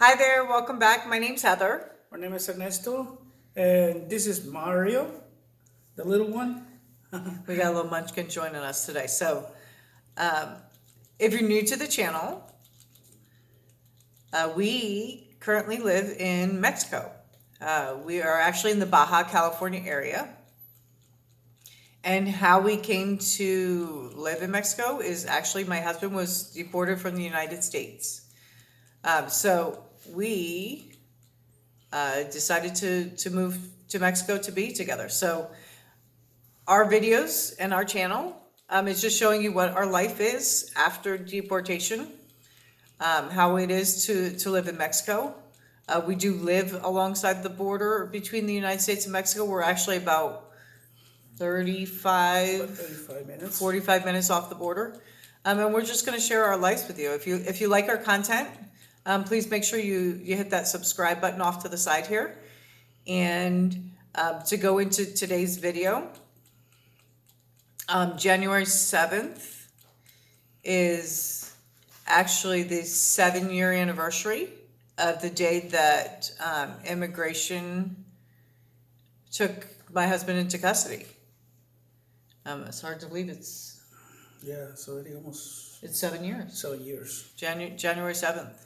Hi there, welcome back. My name's Heather. My name is Ernesto, and this is Mario, the little one. We got a little munchkin joining us today. So, if you're new to the channel, we currently live in Mexico. We are actually in the Baja California area. And how we came to live in Mexico is actually my husband was deported from the United States. So we decided to move to Mexico to be together. So our videos and our channel is just showing you what our life is after deportation, how it is to live in Mexico. We do live alongside the border between the United States and Mexico. We're actually about 35 minutes. 45 minutes off the border. And we're just going to share our lives with you. If you like our content, please make sure you hit that subscribe button off to the side here. And to go into today's video, January 7th is actually the 7-year anniversary of the day that immigration took my husband into custody. It's hard to believe it's already almost it's 7 years. 7 years. January 7th.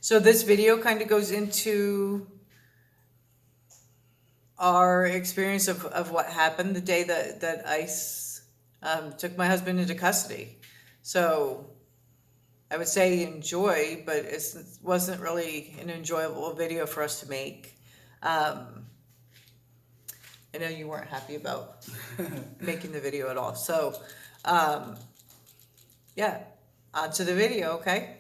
So this video kind of goes into our experience of what happened the day that ICE took my husband into custody. So I would say enjoy, but it wasn't really an enjoyable video for us to make. I know you weren't happy about making the video at all. So, yeah, on to the video, okay?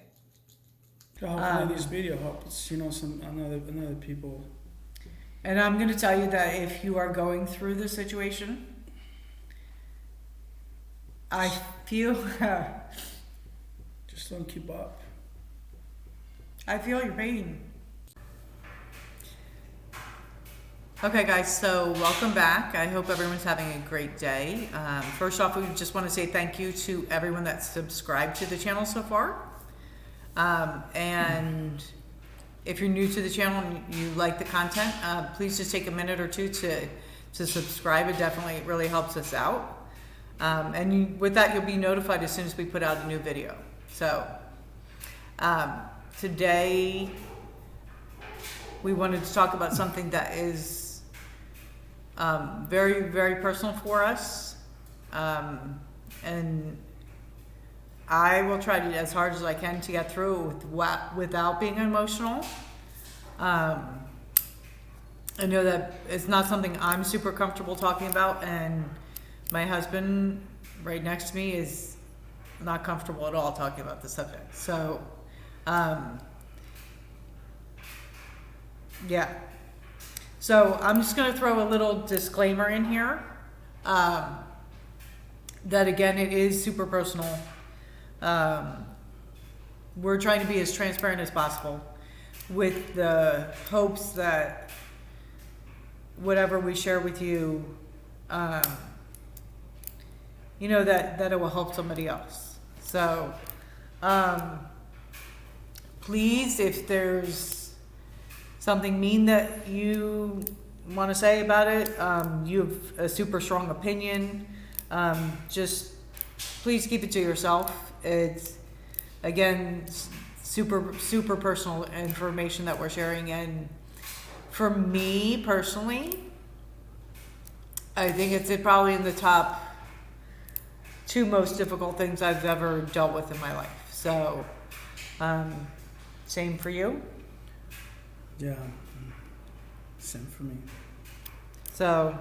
Hopefully this video helps, some another people. And I'm going to tell you that if you are going through this situation, I feel... just don't keep up. I feel your pain. Okay, guys, so welcome back. I hope everyone's having a great day. First off, we just want to say thank you to everyone that's subscribed to the channel so far. And if you're new to the channel and you like the content, please just take a minute or two to subscribe. It definitely really helps us out. And with that, you'll be notified as soon as we put out a new video. So today we wanted to talk about something that is very, very personal for us. And I will try to, as hard as I can, to get through without being emotional. I know that it's not something I'm super comfortable talking about, and my husband right next to me is not comfortable at all talking about the subject. So, yeah. So I'm just going to throw a little disclaimer in here that, again, it is super personal. We're trying to be as transparent as possible with the hopes that whatever we share with you, that it will help somebody else. So please, if there's something mean that you want to say about it, you have a super strong opinion, just please keep it to yourself. It's, again, super, super personal information that we're sharing. And for me personally, I think it's probably in the top 2 most difficult things I've ever dealt with in my life. So, same for you? Yeah, same for me. So,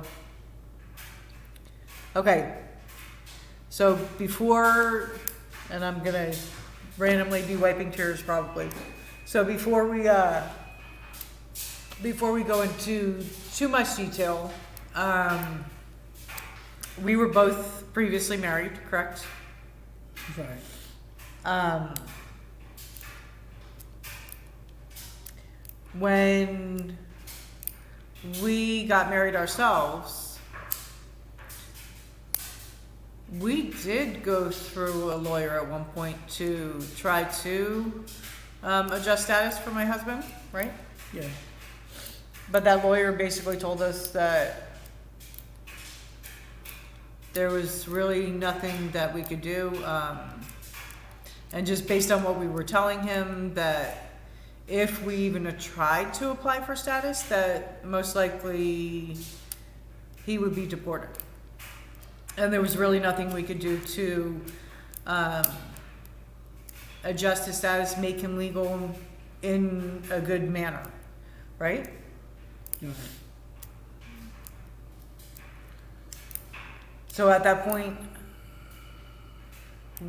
okay. So before, and I'm gonna randomly be wiping tears probably. So before we go into too much detail, we were both previously married, correct? Right. When we got married ourselves, we did go through a lawyer at one point to try to adjust status for my husband, right? Yeah. But that lawyer basically told us that there was really nothing that we could do. And just based on what we were telling him, that if we even tried to apply for status, that most likely he would be deported. And there was really nothing we could do to adjust his status, make him legal in a good manner, right? Okay. So at that point,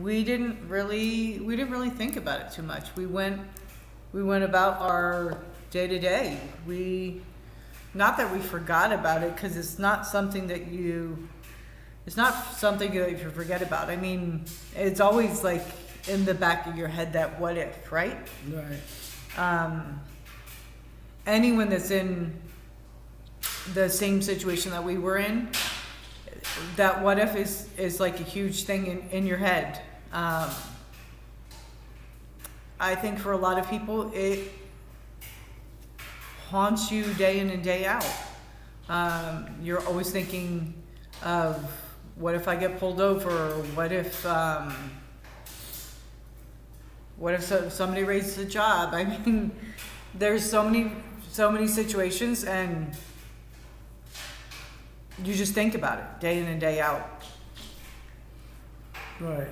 we didn't really think about it too much. We went about our day to day. Not that we forgot about it, because it's not something that you forget about. I mean, it's always like in the back of your head, that what if, right? Right. Anyone that's in the same situation that we were in, that what if is like a huge thing in your head. I think for a lot of people, it haunts you day in and day out. You're always thinking of, what if I get pulled over? What if somebody raises a job? I mean, there's so many situations, and you just think about it day in and day out. Right.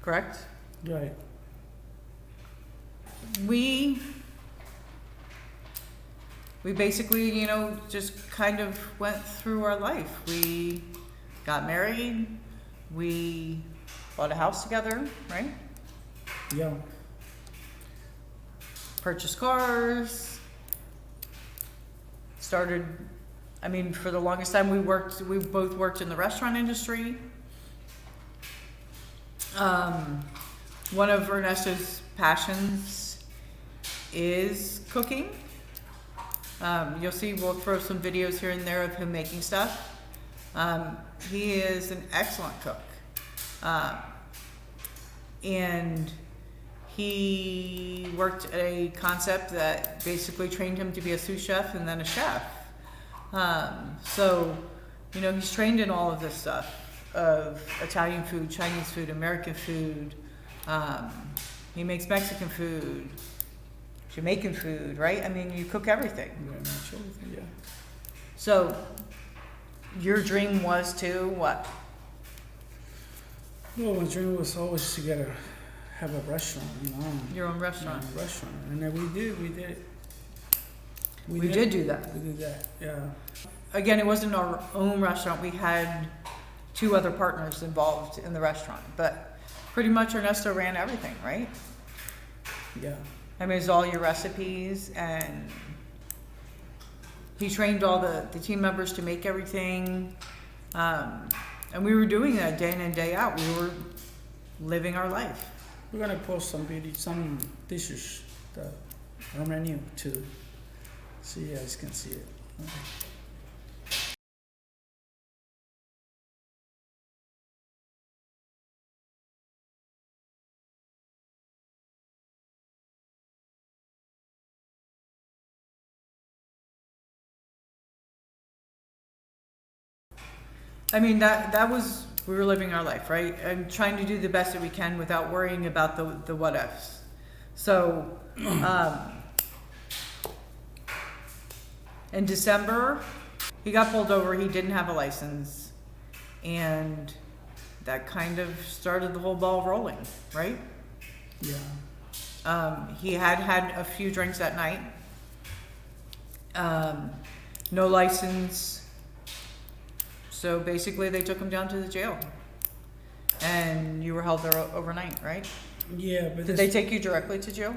Correct? Right. We basically, just kind of went through our life. We got married. We bought a house together, right? Yeah. Purchased cars. For the longest time we both worked in the restaurant industry. One of Ernesto's passions is cooking. You'll see, we'll throw some videos here and there of him making stuff. He is an excellent cook. And he worked at a concept that basically trained him to be a sous chef and then a chef. So, he's trained in all of this stuff of Italian food, Chinese food, American food. He makes Mexican food, Jamaican food, right? I mean, you cook everything. Very much everything, yeah. So, your dream was to what? Well, my dream was always to have a restaurant, Your own restaurant. Yeah, a restaurant. And then we did it. We did do that. We did that, yeah. Again, it wasn't our own restaurant. We had 2 other partners involved in the restaurant, but pretty much Ernesto ran everything, right? Yeah. I mean, it's all your recipes, and he trained all the team members to make everything. And we were doing that day in and day out. We were living our life. We're gonna post some dishes, our menu too, so you guys can see it. I mean, we were living our life, right? And trying to do the best that we can without worrying about the what ifs. So, in December, he got pulled over. He didn't have a license. And that kind of started the whole ball rolling, right? Yeah. He had a few drinks that night. No license. So basically they took him down to the jail. And you were held there overnight, right? Yeah, but Did they take you directly to jail?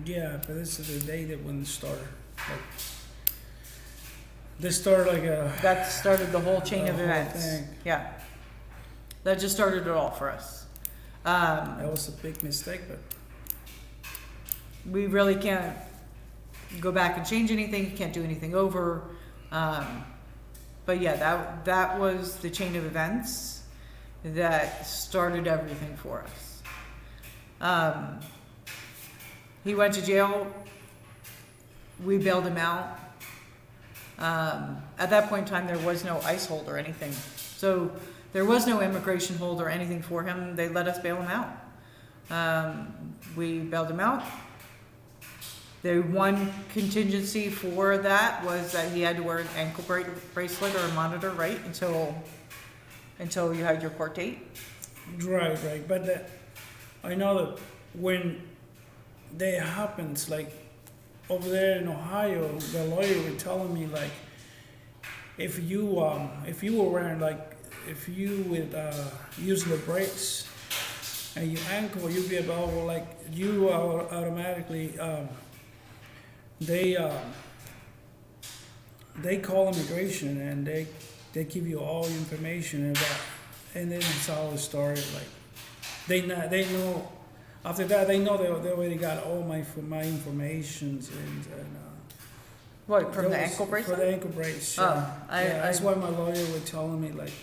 Yeah, but this is the day that when it started. This started That started the whole chain of whole events. thing. Yeah. That just started it all for us. That was a big mistake, but We really can't go back and change anything. You can't do anything over. But yeah, that was the chain of events that started everything for us. he went to jail. We bailed him out. At that point in time, there was no ICE hold or anything. So there was no immigration hold or anything for him. They let us bail him out. We bailed him out. The one contingency for that was that he had to wear an ankle bracelet or a monitor, right? Until you had your court date. Right. But I know that when that happens, like over there in Ohio, the lawyer was telling me like, if you were wearing like, if you would use the brace and your ankle, you'd be able like you automatically. They call immigration and they give you all the information about, and then it's all the story. Like they know after that they know they already got all my information and What, from the ankle bracelet? For the ankle brace. Oh, that's why my lawyer was telling me like,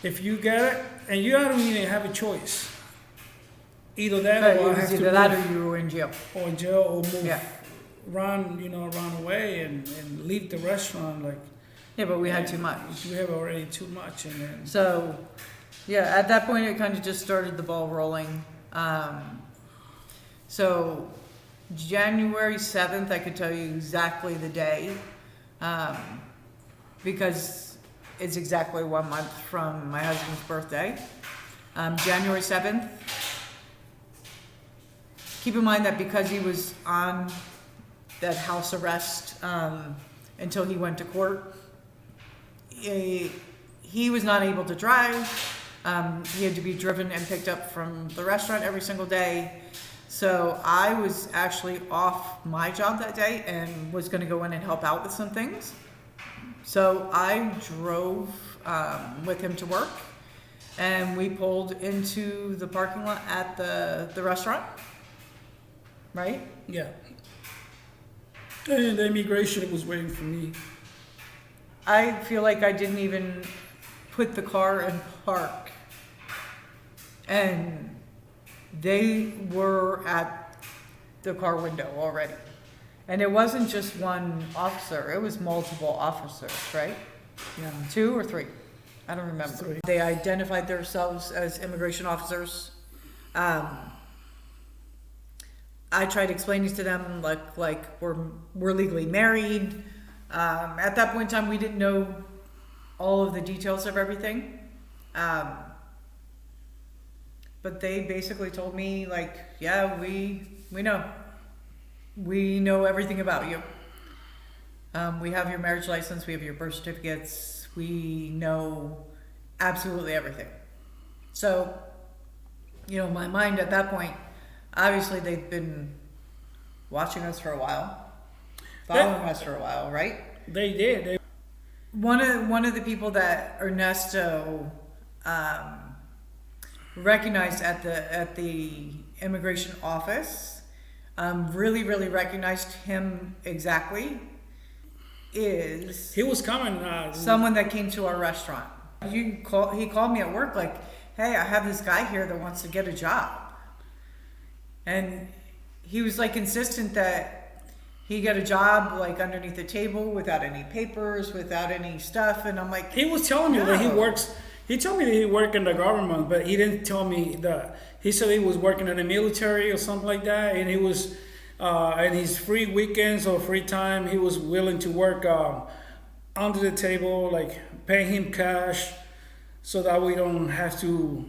if you get it and you don't even have a choice, either that or I have to either that or you were in jail. Or in jail or move. Yeah. Run away and leave the restaurant like. Yeah, but we had too much. We have already too much, and then. So, yeah, at that point it kind of just started the ball rolling. So, January 7th, I could tell you exactly the day, because it's exactly 1 month from my husband's birthday. January 7th. Keep in mind that because he was on that house arrest until he went to court, he was not able to drive. He had to be driven and picked up from the restaurant every single day. So I was actually off my job that day and was going to go in and help out with some things. So I drove with him to work, and we pulled into the parking lot at the restaurant. Right? Yeah. And the immigration was waiting for me. I feel like I didn't even put the car in park, and they were at the car window already. And it wasn't just one officer, it was multiple officers, right? Yeah. 2 or 3? I don't remember. 3. They identified themselves as immigration officers. I tried explaining to them like we're legally married. At that point in time, we didn't know all of the details of everything. But they basically told me like, yeah, we know everything about you. We have your marriage license, we have your birth certificates, we know absolutely everything. So, my mind at that point, obviously they've been watching us for a while, following us for a while, right? They did. One of the people that Ernesto recognized at the immigration office, really recognized him exactly, is he was coming. Someone that came to our restaurant. He called me at work like, hey, I have this guy here that wants to get a job. And he was like insistent that he get a job like underneath the table without any papers, without any stuff. And I'm like, he was telling me that he works. He told me that he worked in the government, but he didn't tell me that. He said he was working in the military or something like that, and he was, and his free weekends or free time, he was willing to work under the table, like pay him cash, so that we don't have to,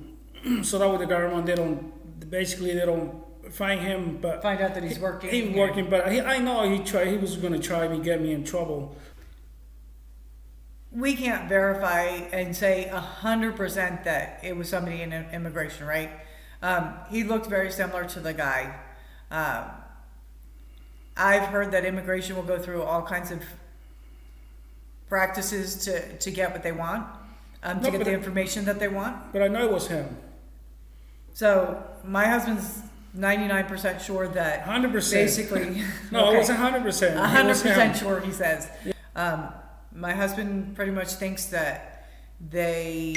so that with the government they don't find him, but find out that he's working. He's working, but I know he was going to try to get me in trouble. We can't verify and say 100% that it was somebody in immigration, right? He looked very similar to the guy. I've heard that immigration will go through all kinds of practices to get what they want, to get the information that they want. But I know it was him. So my husband's 99% sure that 100%. Basically, no, okay. It was 100%. 100% sure, he says. My husband pretty much thinks that they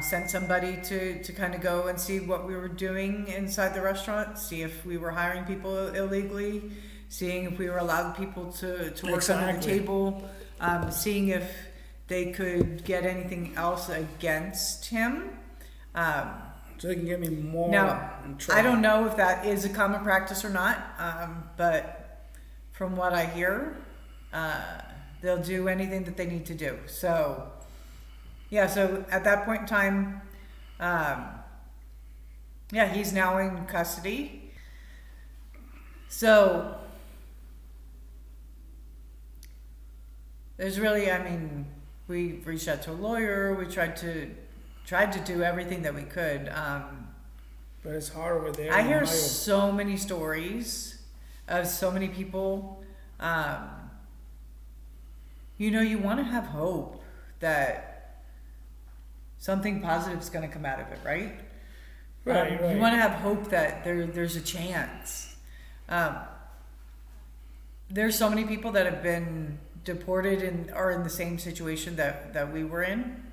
sent somebody to kind of go and see what we were doing inside the restaurant, see if we were hiring people illegally, seeing if we were allowed people to work under the table, seeing if they could get anything else against him. So they can get me more Now, in trouble. I don't know if that is a common practice or not, but from what I hear, they'll do anything that they need to do. So, yeah, so at that point in time, yeah, he's now in custody. So, there's really, I mean, we reached out to a lawyer, we tried to do everything that we could. But it's hard over there. I hear Ohio. so many stories of so many people. You know, you want to have hope that something positive is going to come out of it, right? Right, right. You want to have hope that there's a chance. There's so many people that have been deported and are in the same situation that we were in,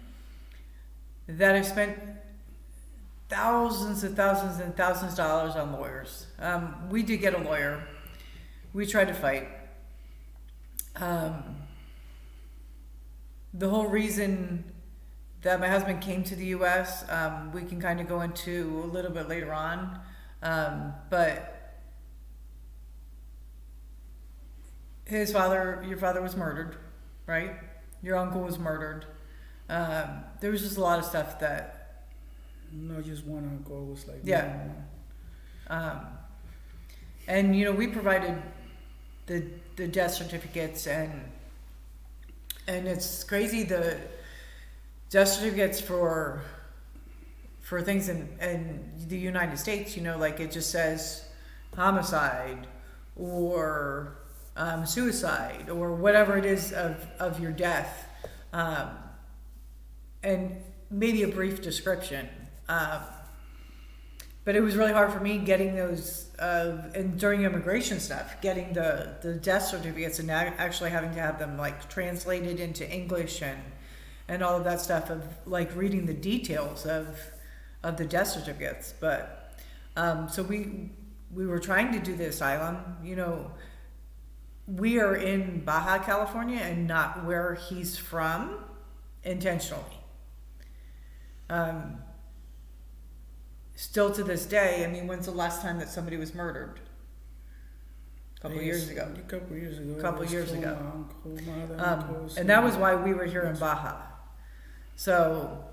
that have spent thousands and thousands and thousands of dollars on lawyers. We did get a lawyer. We tried to fight. The whole reason that my husband came to the U.S., we can kind of go into a little bit later on, but your father was murdered, right? Your uncle was murdered. There was just a lot of stuff that... No, just one uncle was like... Yeah. And, you know, we provided the death certificates, and it's crazy, the death certificates for things in the United States, you know, like it just says homicide or suicide or whatever it is of your death, and maybe a brief description. But it was really hard for me getting those, and during immigration stuff, getting the death certificates and actually having to have them like translated into English and all of that stuff, of like reading the details of the death certificates. But so we were trying to do the asylum. You know, we are in Baja California and not where he's from intentionally. Still to this day, I mean, when's the last time that somebody was murdered? A couple years ago. A couple years ago. My uncle, and that was why we were here in Baja. So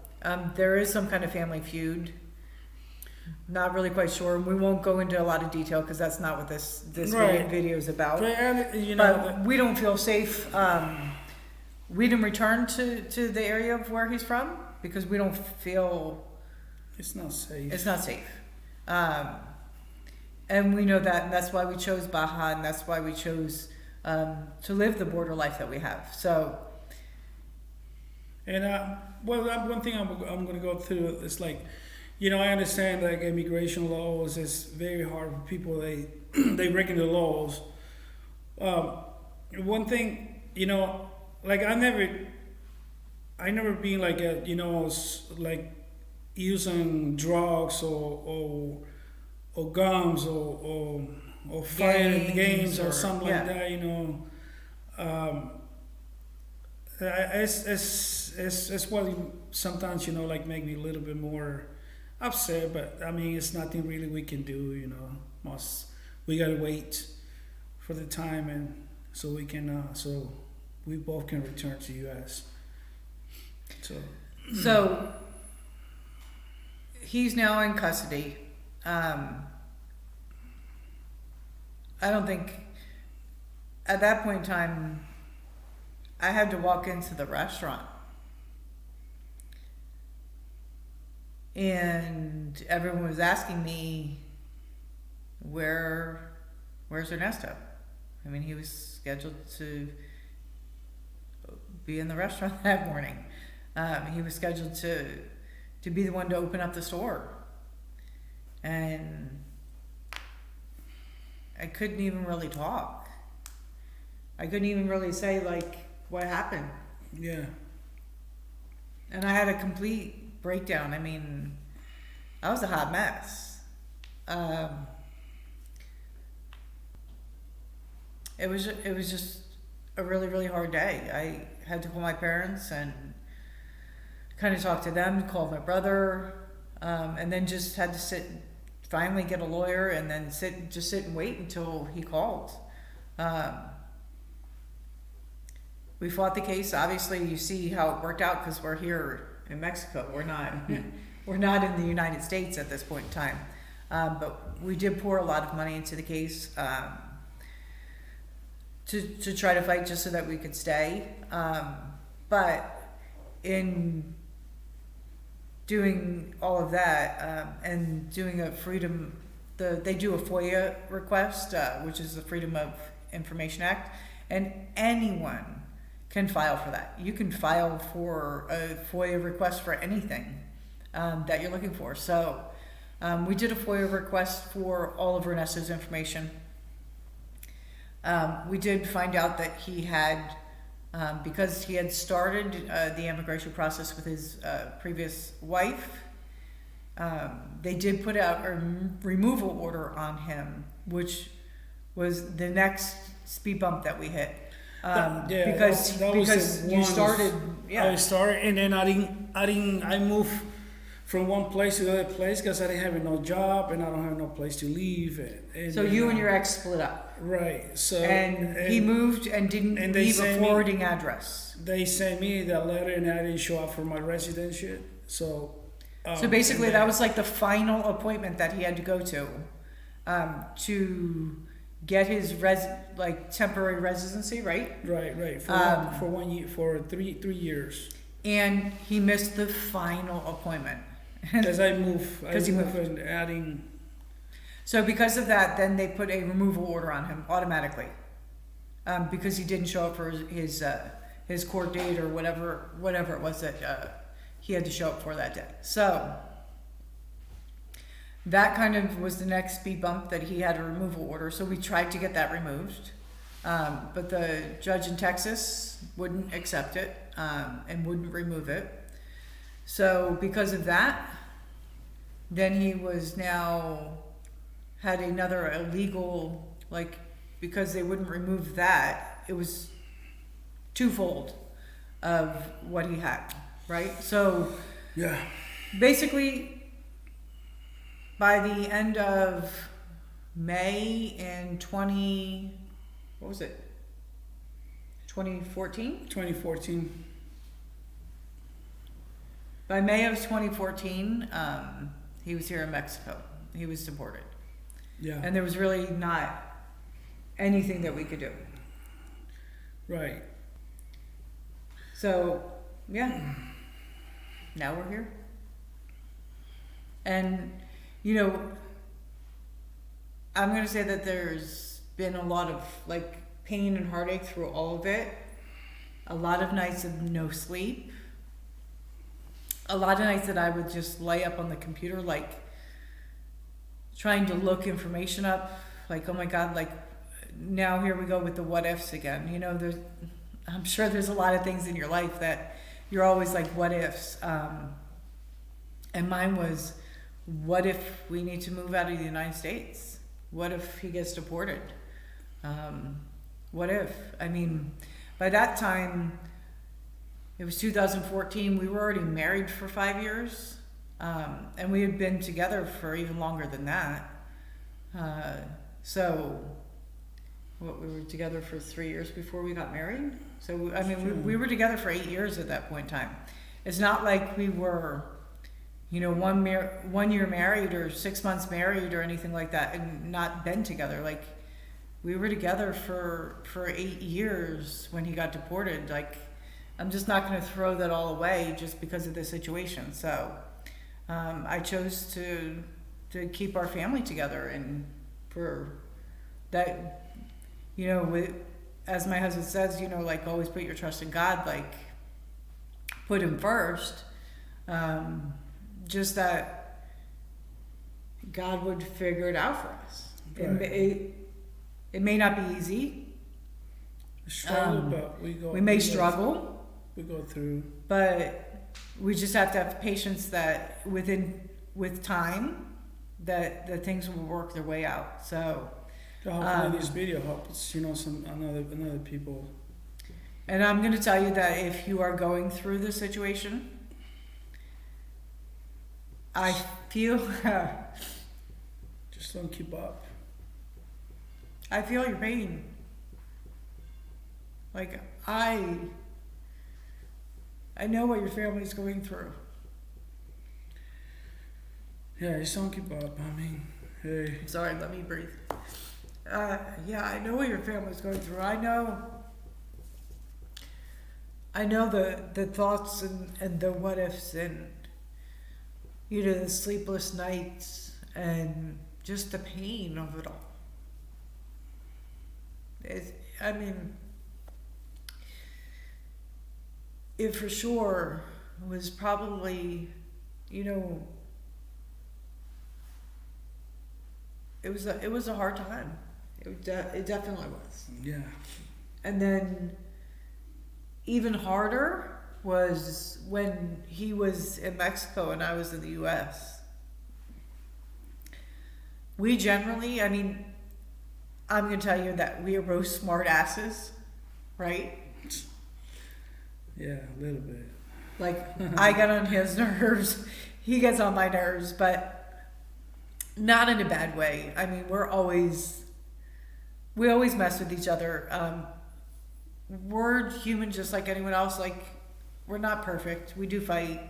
there is some kind of family feud. Not really quite sure. We won't go into a lot of detail because that's not what this Right. video is about. You know, But we don't feel safe. We didn't return to the area of where he's from because we don't feel it's not safe. it's not safe. And we know that, and that's why we chose Baja, and that's why we chose to live the border life that we have. So, And well, one thing I'm going to go through is like, you know, I understand like immigration laws is very hard for people. They breaking the laws. One thing, you know, like I never been like a, you know, like using drugs or guns or fighting games or something like that, you know. It's what sometimes, you know, like make me a little bit more upset, but I mean, it's nothing really we can do, you know. We gotta wait for the time, and so we can so we both can return to U.S. So he's now in custody. I don't think at that point in time I had to walk into the restaurant and everyone was asking me, where's Ernesto? I mean, he was scheduled to be in the restaurant that morning. He was scheduled to be the one to open up the store. And I couldn't even really talk. I couldn't even really say, like, what happened. Yeah. And I had a complete breakdown. I mean, I was a hot mess. It was just a really, really hard day. I had to call my parents and kind of talk to them, call my brother, and then just had to finally get a lawyer, and then sit and wait until he called. We fought the case. Obviously, you see how it worked out because we're here in Mexico. We're not in the United States at this point in time. But we did pour a lot of money into the case to try to fight just so that we could stay. But in doing all of that and doing a freedom, they do a FOIA request, which is the Freedom of Information Act, and anyone can file for that. You can file for a FOIA request for anything that you're looking for. So we did a FOIA request for all of Ernesto's information. We did find out that he had, because he had started the immigration process with his previous wife, they did put out a removal order on him, which was the next speed bump that we hit. Because you started, I started, and then I moved from one place to the other place because I didn't have no job and I don't have no place to live. So you and your ex split up. Right. So and he moved and didn't leave a forwarding address. They sent me that letter and I didn't show up for my residency. So basically that was like the final appointment that he had to go to get his temporary residency, right? Right. For 1 year, for three years. And he missed the final appointment. Because I moved. Because he moved. And adding. So because of that, then they put a removal order on him automatically, because he didn't show up for his court date or whatever it was that he had to show up for that day. So that kind of was the next speed bump, that he had a removal order. So we tried to get that removed, but the judge in Texas wouldn't accept it and wouldn't remove it. So because of that, then he was now had another illegal, because they wouldn't remove that, it was twofold of what he had, right? So yeah, basically, by the end of May in 2014? 2014. By May of 2014, he was here in Mexico. He was deported. Yeah. And there was really not anything that we could do. Right. So, yeah. Now we're here. And, I'm going to say that there's been a lot of, pain and heartache through all of it. A lot of nights of no sleep. A lot of nights that I would just lay up on the computer, trying to look information up, oh my God, now here we go with the what ifs again. I'm sure there's a lot of things in your life that you're always what ifs. And mine was, what if we need to move out of the United States? What if he gets deported? What if? I mean, by that time, it was 2014. We were already married for 5 years. And we had been together for even longer than that. We were together for 3 years before we got married. So, I mean, we were together for 8 years at that point in time. It's not like we were, 1 year married or 6 months married or anything like that and not been together. We were together for 8 years when he got deported. I'm just not going to throw that all away just because of the situation. So, I chose to keep our family together, and for that, as my husband says, always put your trust in God, put him first. Just that God would figure it out for us. Right. It may not be easy. Struggle, but we may struggle. We go through. But we just have to have patience that with time, that things will work their way out. So, Hopefully this video helps, some another people. and I'm going to tell you that if you are going through this situation, I feel Just don't keep up. I feel your pain. Like I know what your family's going through. Yeah, just don't keep up. I mean, hey. Sorry, let me breathe. Yeah, I know what your family's going through. I know the thoughts and the what ifs and the sleepless nights and just the pain of it all. It for sure was probably, it was a hard time. It definitely was. Yeah. And then even harder was when he was in Mexico and I was in the U.S. We generally, I'm going to tell you that we are both smart asses, right? Yeah, a little bit. Like, I get on his nerves, he gets on my nerves, but not in a bad way. We always mess with each other. We're human just like anyone else. Like, we're not perfect. We do fight.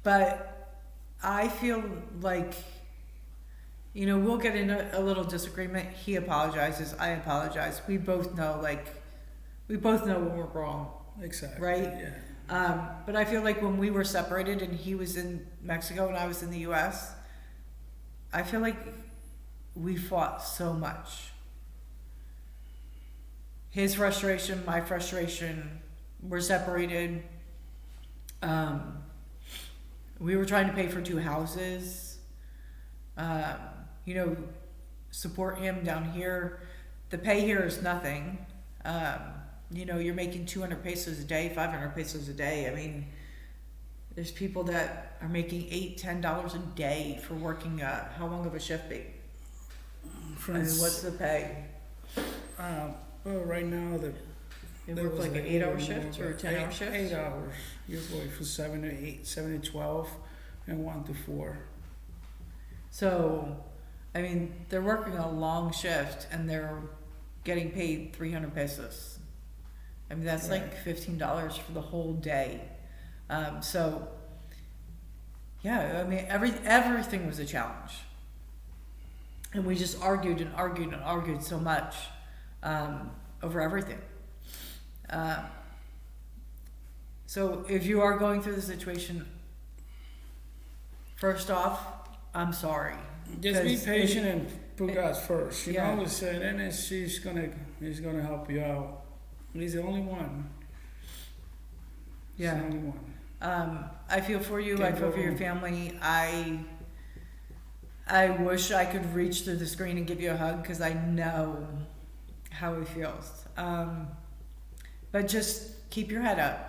But I feel like, we'll get in a little disagreement. He apologizes. I apologize. We both know when we're wrong. Exactly. Right? Yeah. But I feel like when we were separated and he was in Mexico and I was in the U.S., I feel like we fought so much. His frustration, my frustration, we're separated. We were trying to pay for 2 houses. Support him down here. The pay here is nothing. You're making 200 pesos a day, 500 pesos a day. There's people that are making $8-10 a day for working. How long of a shift be? What's the pay? Well, right now They work like an 8-hour shift or a 10-hour shift? 8 hours. Usually from 7 to 8, 7 to 12, and 1 to 4. So, they're working a long shift and they're getting paid 300 pesos. That's Right. like $15 for the whole day. So, yeah, everything was a challenge. And we just argued and argued and argued so much over everything. So if you are going through the situation, first off, I'm sorry. Just be patient and put God first. And then he's gonna help you out. He's the only one. Yeah. He's the only one. I feel for you. I feel for your family. I wish I could reach through the screen and give you a hug because I know how it feels. But just keep your head up.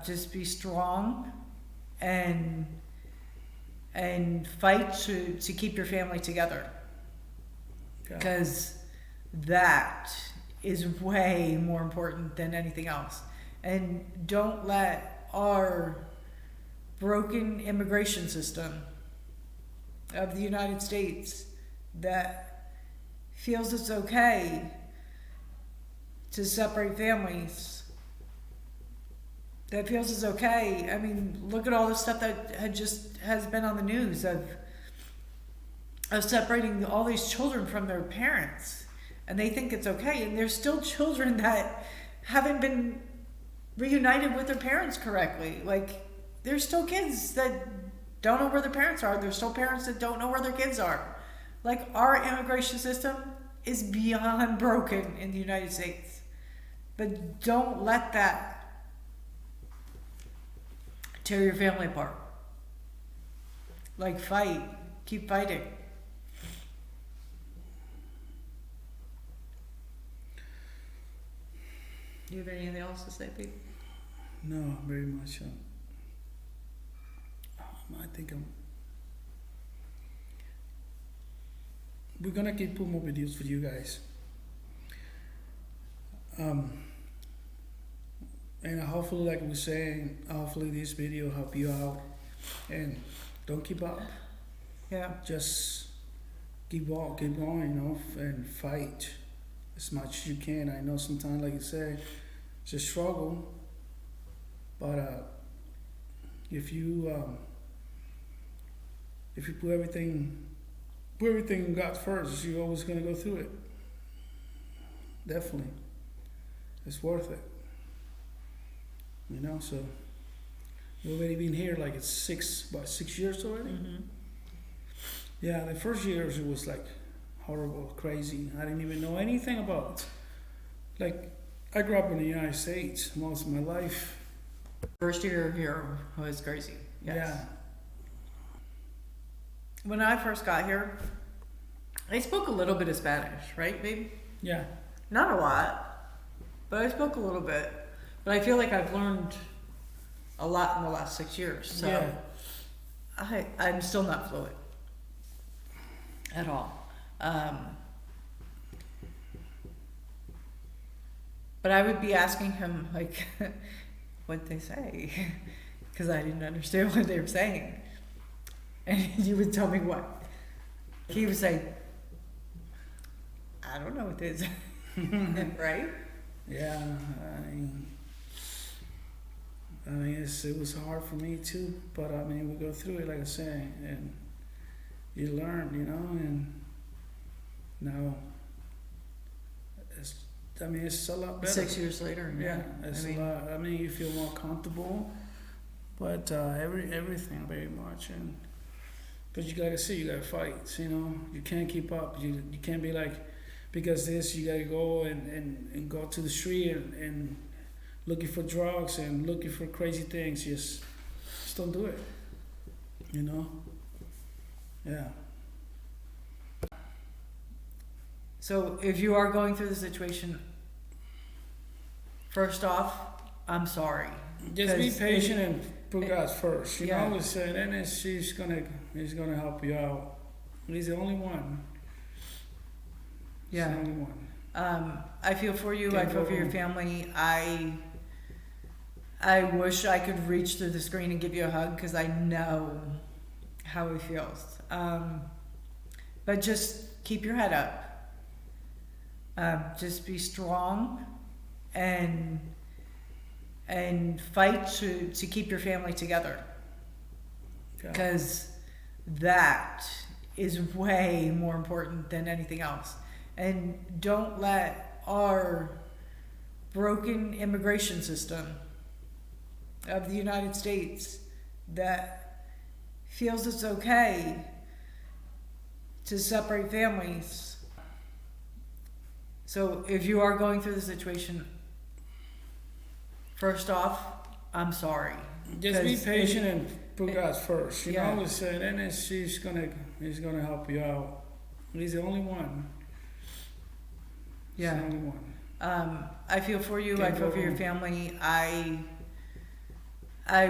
Just be strong and fight to keep your family together. Because that is way more important than anything else. And don't let our broken immigration system of the United States that feels it's okay to separate families, that feels it's okay. Look at all the stuff that has been on the news of separating all these children from their parents, and they think it's okay, and there's still children that haven't been reunited with their parents correctly. Like, there's still kids that don't know where their parents are. There's still parents that don't know where their kids are. Like, our immigration system is beyond broken in the United States. But don't let that tear your family apart. Like, fight. Keep fighting. Do you have anything else to say, Pete? No, very much. I think we're gonna keep putting more videos for you guys. And hopefully, like we saying, hopefully this video help you out. And don't give up. Yeah. Just keep going, and fight as much as you can. I know sometimes, like you said, it's a struggle, but if you put everything in God first, you're always gonna go through it. Definitely, it's worth it. So we've already been here like it's 6 years already. Mm-hmm. Yeah, the first years it was like horrible, crazy. I didn't even know anything about it. Like, I grew up in the United States most of my life. First year here was crazy. Yes. Yeah. When I first got here, I spoke a little bit of Spanish, right, babe? Yeah. Not a lot, but I spoke a little bit. But I feel like I've learned a lot in the last 6 years. So Yeah. I'm still not fluent at all. But I would be asking him, like, what they say, because I didn't understand what they were saying. And he would tell me what. He would say, I don't know what this is. Right? Yeah. I mean, it was hard for me too, but I mean, we go through it, like I said, and you learn, and now it's a lot better. 6 years later. Yeah, it's a lot. I mean, you feel more comfortable, but everything very much, but you gotta see, you gotta fight. You can't keep up. You can't be like, because you gotta go and go to the street and looking for drugs and looking for crazy things. Just don't do it. Yeah. So if you are going through the situation, first off, I'm sorry. Just be patient and put God first. Yeah. And then he's gonna help you out. He's the only one. Yeah. He's the only one. I feel for you. I feel for your family. I wish I could reach through the screen and give you a hug because I know how he feels. But just keep your head up. Just be strong and fight to keep your family together. Because that is way more important than anything else. And don't let our broken immigration system of the United States that feels it's okay to separate families. So if you are going through the situation, first off, I'm sorry. Just be patient and put God first. And then he's gonna help you out. He's the only one. Yeah. He's the only one. I feel for you. I feel for your family. I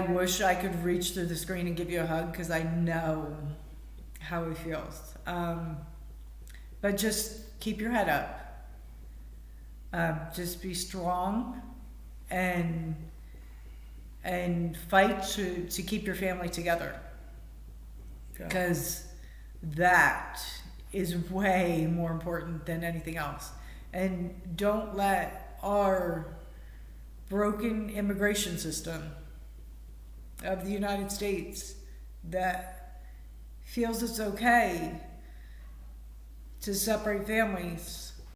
wish I could reach through the screen and give you a hug because I know how he feels. But just keep your head up. Just be strong and fight to keep your family together. Because that is way more important than anything else. And don't let our broken immigration system of the United States that feels it's okay to separate families.